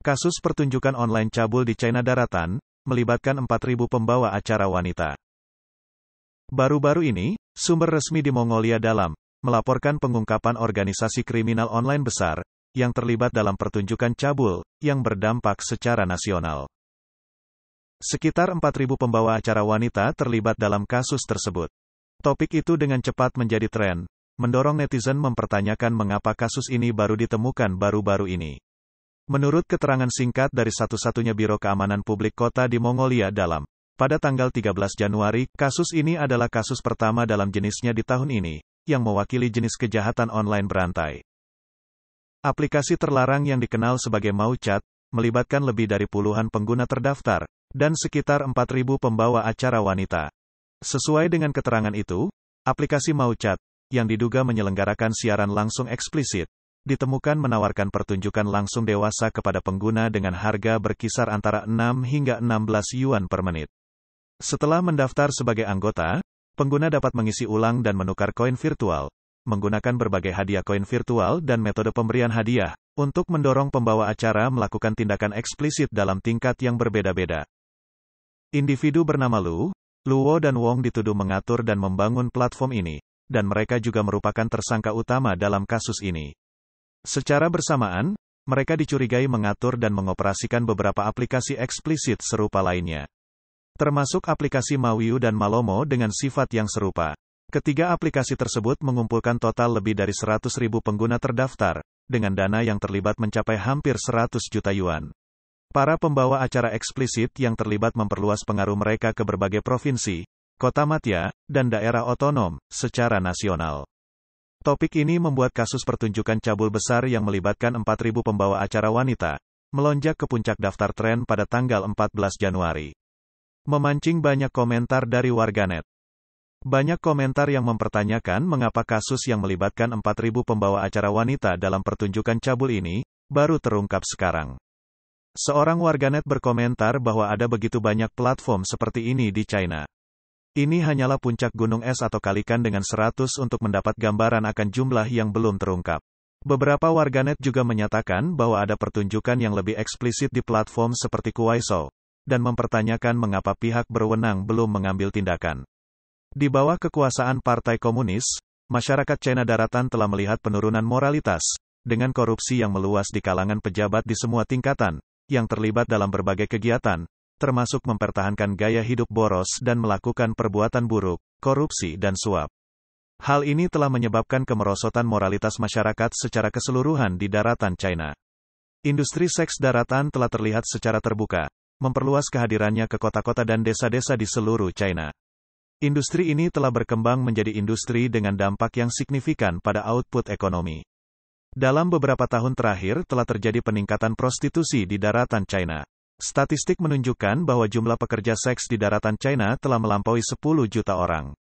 Kasus pertunjukan online cabul di China daratan, melibatkan 4.000 pembawa acara wanita. Baru-baru ini, sumber resmi di Mongolia Dalam, melaporkan pengungkapan organisasi kriminal online besar, yang terlibat dalam pertunjukan cabul, yang berdampak secara nasional. Sekitar 4.000 pembawa acara wanita terlibat dalam kasus tersebut. Topik itu dengan cepat menjadi tren, mendorong netizen mempertanyakan mengapa kasus ini baru ditemukan baru-baru ini. Menurut keterangan singkat dari satu-satunya Biro Keamanan Publik Kota di Mongolia Dalam, pada tanggal 13 Januari, kasus ini adalah kasus pertama dalam jenisnya di tahun ini, yang mewakili jenis kejahatan online berantai. Aplikasi terlarang yang dikenal sebagai Mauchat, melibatkan lebih dari puluhan pengguna terdaftar, dan sekitar 4.000 pembawa acara wanita. Sesuai dengan keterangan itu, aplikasi Mauchat, yang diduga menyelenggarakan siaran langsung eksplisit, ditemukan menawarkan pertunjukan langsung dewasa kepada pengguna dengan harga berkisar antara 6 hingga 16 yuan per menit. Setelah mendaftar sebagai anggota, pengguna dapat mengisi ulang dan menukar koin virtual, menggunakan berbagai hadiah koin virtual dan metode pemberian hadiah, untuk mendorong pembawa acara melakukan tindakan eksplisit dalam tingkat yang berbeda-beda. Individu bernama Luo dan Wong dituduh mengatur dan membangun platform ini, dan mereka juga merupakan tersangka utama dalam kasus ini. Secara bersamaan, mereka dicurigai mengatur dan mengoperasikan beberapa aplikasi eksplisit serupa lainnya. Termasuk aplikasi Mawiu dan Malomo dengan sifat yang serupa. Ketiga aplikasi tersebut mengumpulkan total lebih dari 100.000 pengguna terdaftar, dengan dana yang terlibat mencapai hampir 100 juta yuan. Para pembawa acara eksplisit yang terlibat memperluas pengaruh mereka ke berbagai provinsi, kota madya, dan daerah otonom, secara nasional. Topik ini membuat kasus pertunjukan cabul besar yang melibatkan 4.000 pembawa acara wanita, melonjak ke puncak daftar tren pada tanggal 14 Januari. Memancing banyak komentar dari warganet. Banyak komentar yang mempertanyakan mengapa kasus yang melibatkan 4.000 pembawa acara wanita dalam pertunjukan cabul ini, baru terungkap sekarang. Seorang warganet berkomentar bahwa ada begitu banyak platform seperti ini di China. Ini hanyalah puncak gunung es atau kalikan dengan 100 untuk mendapat gambaran akan jumlah yang belum terungkap. Beberapa warganet juga menyatakan bahwa ada pertunjukan yang lebih eksplisit di platform seperti Kuaishou, dan mempertanyakan mengapa pihak berwenang belum mengambil tindakan. Di bawah kekuasaan Partai Komunis, masyarakat China daratan telah melihat penurunan moralitas, dengan korupsi yang meluas di kalangan pejabat di semua tingkatan, yang terlibat dalam berbagai kegiatan, termasuk mempertahankan gaya hidup boros dan melakukan perbuatan buruk, korupsi dan suap. Hal ini telah menyebabkan kemerosotan moralitas masyarakat secara keseluruhan di daratan China. Industri seks daratan telah terlihat secara terbuka, memperluas kehadirannya ke kota-kota dan desa-desa di seluruh China. Industri ini telah berkembang menjadi industri dengan dampak yang signifikan pada output ekonomi. Dalam beberapa tahun terakhir telah terjadi peningkatan prostitusi di daratan China. Statistik menunjukkan bahwa jumlah pekerja seks di daratan China telah melampaui 10 juta orang.